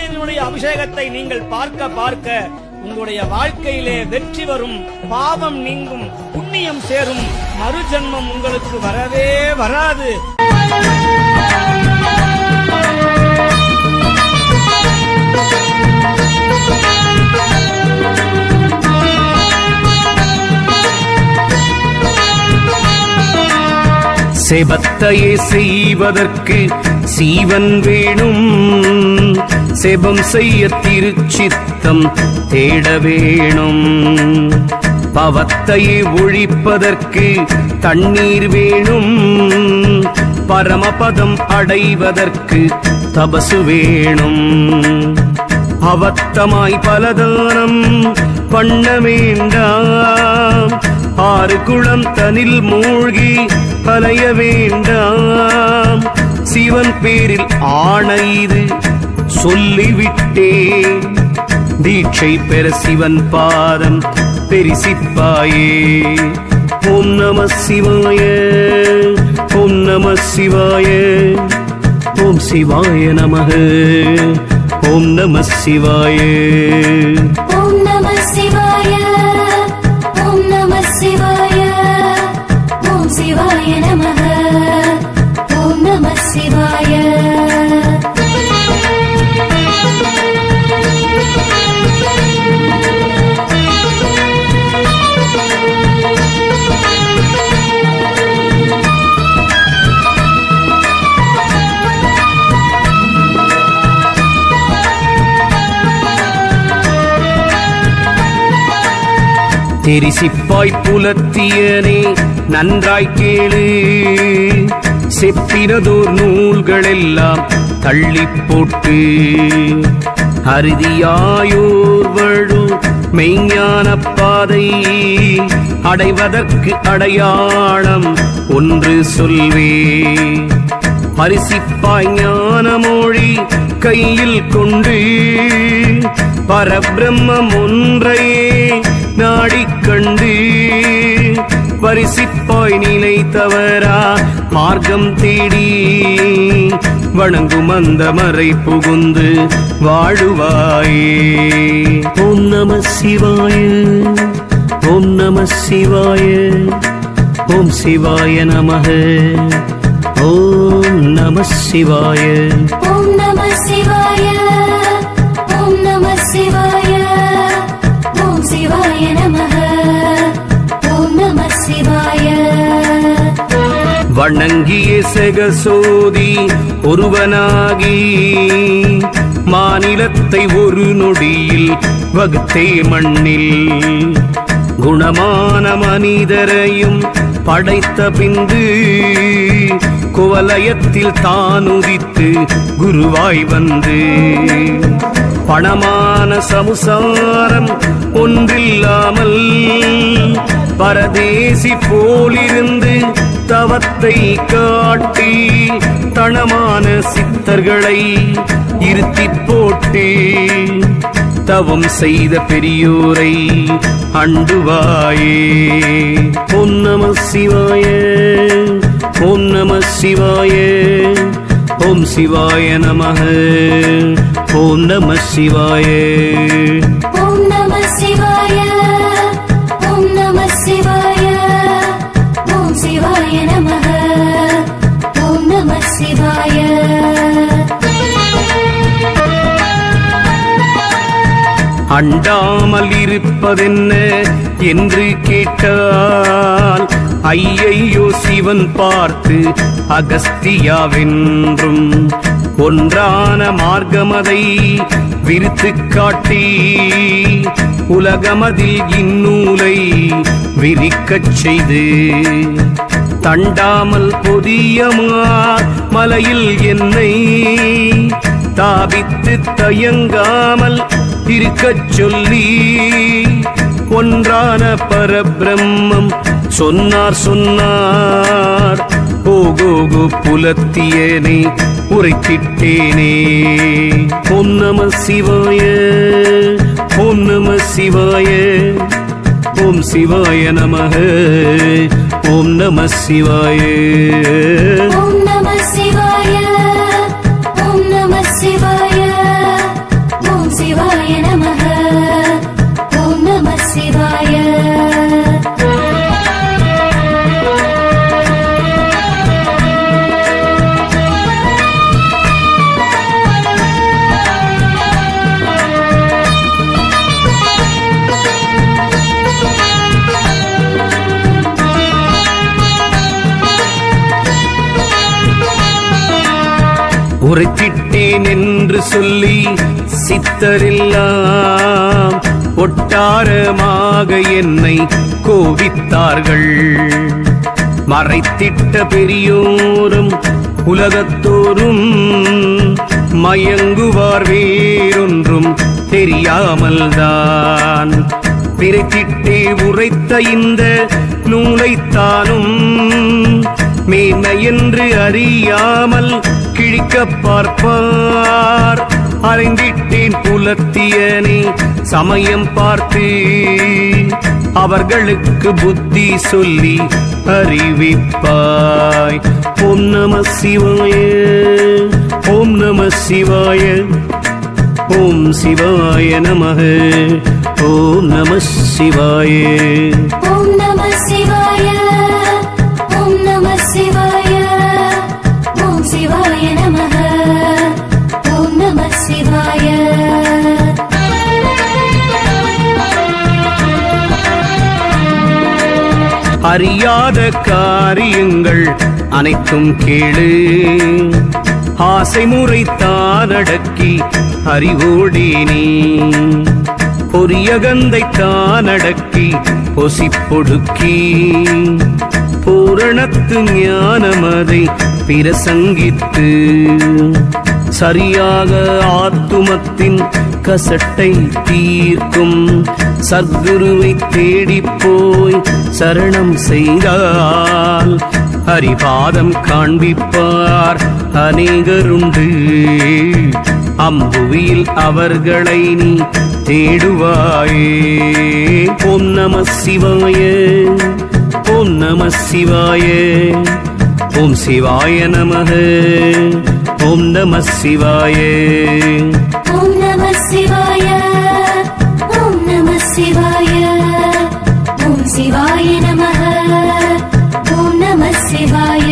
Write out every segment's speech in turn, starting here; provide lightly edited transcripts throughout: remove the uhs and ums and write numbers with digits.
சூரியனுடைய அபிஷேகத்தை நீங்கள் பார்க்க பார்க்க உங்களுடைய வாழ்க்கையிலே வெற்றி வரும், பாவம் நீங்கும், புண்ணியம் சேரும், மறுஜன்மம் உங்களுக்கு வரவே வராது. செபத்தையே செய்வதற்கு சீவன் வேணும், செபம் செய்ய திருச்சித்தம் தேட வேணும். பவத்தையே ஒழிப்பதற்கு தண்ணீர் வேணும், பரமபதம் அடைவதற்கு தபசு வேணும். அவத்தமாய் பலதானம் பண்ண வேண்டாம், ஆறு குளம் தனில் மூழ்கி அலைய வேண்டாம். சிவன் பேரில் ஆணைது சொல்லிவிட்டேன், தீட்சை பெற சிவன் பாதம் பெரிசிப்பாயே. ஓம் நம சிவாய, ஓம் நம சிவாய, ஓம் சிவாய நமः, ஓம் நம சிவாய. ஓம் நம சிவாய, ஓம் நம சிவாய, ஓம் சிவாய நமः, ஓம் நம சிவாய. தெரிசிப்பாய் புலத்தியனே நன்றாய் கேளு, செப்பினதோர் நூல்களெல்லாம் தள்ளி போட்டு, அறுதியாயோர் வழு மெய்ஞான பாதை அடைவதற்கு அடையாளம் ஒன்று சொல்வே. பரிசிப்பாய் ஞான மொழி கையில் கொண்டு, பரபிரம்மம் ஒன்றையே நாடிக்கண்டு, பரிசிப்பாய் நிலை தவறா மார்க்கம் தேடி, வணங்கும் அந்த மறை புகுந்து வாழுவாயே. ஓம் நம சிவாய, ஓம் நம சிவாய, ஓம் சிவாய நமः, ஓம் நம சிவாய. ஓம் நம சிவாய, ஓம் நம சிவாய, ஓம் சிவாய நமः, ஓம் நம சிவாய. வணங்கிய செகசோதி ஒருவனாகி, மாநிலத்தை ஒரு நொடியில் வகுத்தே மண்ணில், குணமான மனிதரையும் படைத்த பிந்து, குவலயத்தில் தான் உதித்து குருவாய் வந்து, பணமான சமுசாரம் ஒன்றில்லாமல் பரதேசி போலிருந்து தவத்தை காட்டி, தனமான சித்தர்களை இருத்தி போட்டு, தவம் செய்த பெரியோரை அண்டுவாயே. ஓம் நம சிவாய, ஓம் நம சிவாய, ஓம் சிவாய நமः, ஓம் நம சிவாய. ஓம் நம சிவாய, ஓம் நம சிவாய, ஓம் சிவாய நமः, ஓம் நம சிவாய. அண்டாமல் இருப்பதென்ன என்று கேட்டால், ஐயையோ சிவன் பார்த்து அகஸ்தியாவென்றும், ஒன்றான மார்க்கமதை விரித்து காட்டி, உலகமதில் இந்நூலை விரிக்கச் செய்து, தண்டாமல் பொதியமா மலையில் என்னை தாபித்து தயங்காமல் இருக்கச் சொல்லி, ஒன்றான பரபிரம்மம் சொன்னார் சொன்னார். ஓகோகோ புலத்தியனை உரைத்திட்டேனே. ஓம் நம சிவாய, ஓம் நம சிவாய, ஓம் சிவாய நமः, ஓம் நம சிவாய. ஓம் நம சிவாய, ஓம் நம சிவாய, உரைத்திட்டேன் என்று சொல்லி சித்தரெல்லாம் ஒட்டாரமாக என்னை கோபித்தார்கள். மறைத்திட்ட பெரியோரும் உலகத்தோறும் மயங்குவார் வேறொன்றும் தெரியாமல்தான். பிரித்திட்டே உரைத்த இந்த நூலைத்தானும் மேன்மையென்று அறியாமல் கிழிக்கப் பார்ப்பார். அறிந்திட்டேன் புலத்தியனே சமயம் பார்த்து அவர்களுக்கு புத்தி சொல்லி அறிவிப்பாய். ஓம் நம சிவாய, ஓம் நம சிவாய, ஓம் சிவாய நமः, ஓம் நம சிவாய. ஓம் நம சிவாய, ஓம் நம சிவாய, ஓம் சிவாய நமः, ஓம் நம சிவாய. அறியாத காரியங்கள் அனைத்தும் கேளு. ஆசை முறை தானடக்கி அறிவோடே நீ பொரியகந்தை தானடக்கி பொசிப்பொடுக்கி பூரணத்து ஞானமதை பிரசங்கித்து சரியாக ஆத்துமத்தின் கசட்டை தீர்க்கும் சத்குருவை தேடிப் போய் சரணம் செய்தால் ஹரிபாதம் காண்பிப்பார் அநேகருண்டு. அம்புவியில் அவர்களை நீ தேடுவாயே. ஓம் நம சிவாய, ஓம் நம சிவாய, ஓம் சிவாய நமः, ஓம் நம சிவாய. ஓம் நம சிவாய, ஓம் நம சிவாய, ஓம் சிவாய நமः, ஓம் நம சிவாய.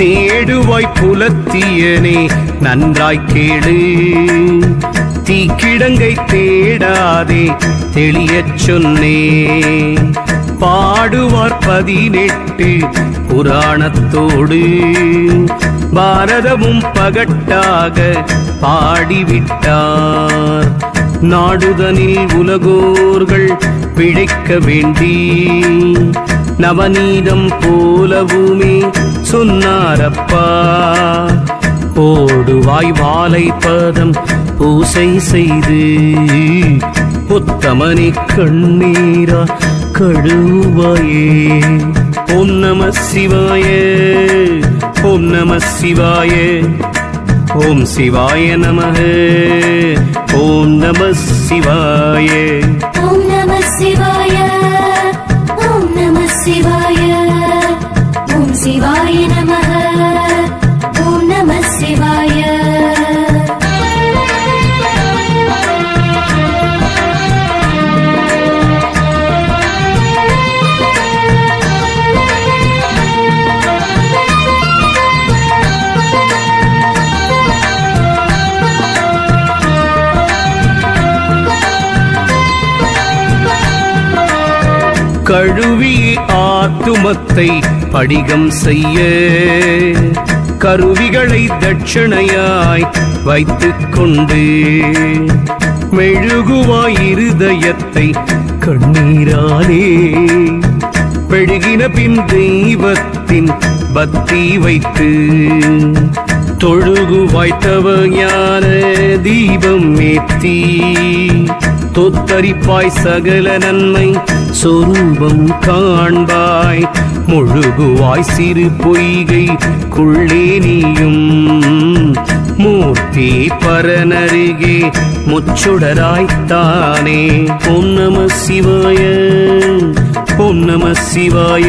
தேடுவாய் புலத்தியனே நன்றாய் கேளு. தீக்கிடங்கை தேடாதே தெளியச் சொன்னே. பாடுவார் 18 புராணத்தோடு பாரதமும் பகட்டாக பாடிவிட்டார். நாடுதனில் உலகோர்கள் பிழைக்க வேண்டி நவநீதம் போலவுமே சொன்னாரப்பா. போடுவாய் வாலை பதம் பூசை செய்து உத்தமனை கண்ணீரா கழுவாயே. ஓம் நம சிவாய, ஓம் நம சிவாய, ஓம் சிவாய நமः, ஓம் நம சிவாய. ஓம் நம சிவாய, ஓம் நம சிவாய, ஓம் சிவாய நமः, ஓம் நம சிவாய. கழுவி ஆத்துமத்தை படிகம் செய்ய கருவிகளை தட்சணையாய் வைத்துக் கொண்டு மெழுகுவாய் இருதயத்தை கண்ணீராலே பெழுகின பின் தெய்வத்தின் பக்தி வைத்து தொழுகுவாய் தவ ஞான தீபம் ஏத்தி தொத்தரிப்பாய் சகல நன்மை சொரூபம் காண்பாய். முழுகுவாய் சிறு பொய்கை குள்ளே நீயும் மூர்த்தி பரனருகே முச்சுடராய்த்தானே. ஓம் நம சிவாய, ஓம் நம சிவாய,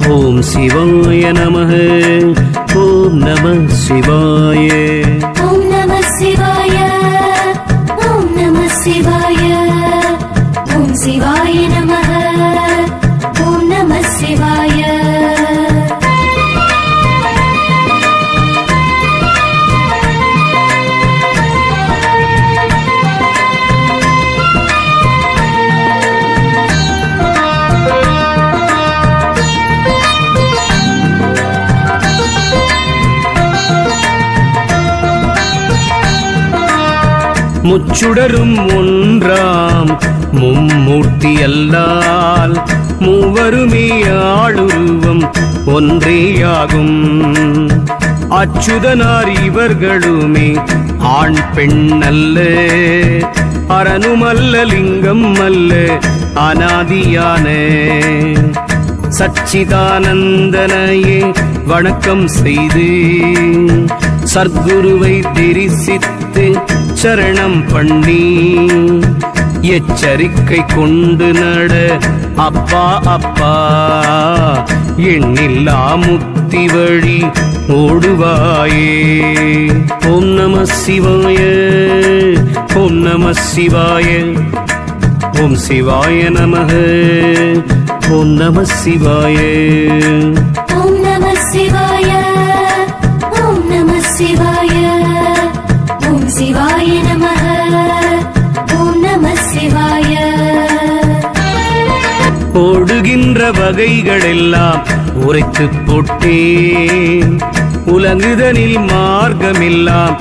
ஓம் சிவாய நமः, ஓம் நம சிவாய. ஓம் நம சிவாய, ஓம் நம சிவாய, ஓம் சிவாய நமः, ஓம் நம சிவாய. முச்சுடரும் ஒன்றாம் மும்மூர்த்தி அல்லால் மூவருமே ஆளுருவம் ஒன்றேயாகும். அச்சுதனார் இவர்களுமே ஆண் பெண் அல்ல, அரணுமல்ல லிங்கம் அல்ல அனாதியான சச்சிதானந்தனையே வணக்கம் செய்து சர்க்குருவை தரிசித்து சரணம் பண்ணி எச்சரிக்கை கொண்டு நட அப்பா அப்பா எண்ணில்லா முத்தி வழி ஓடுவாயே. ஓம் நம சிவாய, ஓம் நம சிவாய, ஓம் சிவாய நமः, ஓம் நம சிவாய. ॐ नमः शिवाय ॐ नमः शिवाय ॐ शिवाय नमः ॐ नमः शिवाय. ஓடுகின்ற வகைகளெல்லாம் உரைத்து போட்டேன், உலகுதனில் மார்க்கமெல்லாம்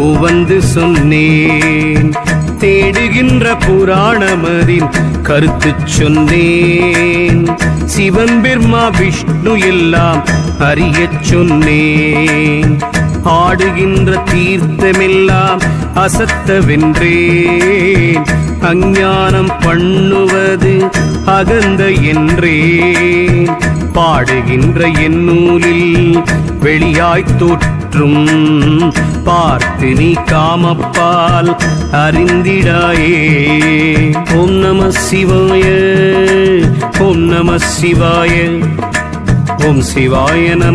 உவந்து சொன்னேன். தேடுகின்ற புராணமதின் கருத்து சொன்னேன், சிவன் பிரம்மா விஷ்ணு எல்லாம் அறியச் சொன்னேன். ஆடுகின்ற தீர்த்தமெல்லாம் அசத்தவென்றேன், அஞ்ஞானம் பண்ணுவது அகந்த என்றேன். பாடுகின்ற என் நூலில் வெளியாய்த் தோற்றும் பார்த்து நீ காமப்பால் அறிந்திடாயே. ஓம் நம சிவாய, ஓம் நம சிவாய, ஓம் சிவாய நம.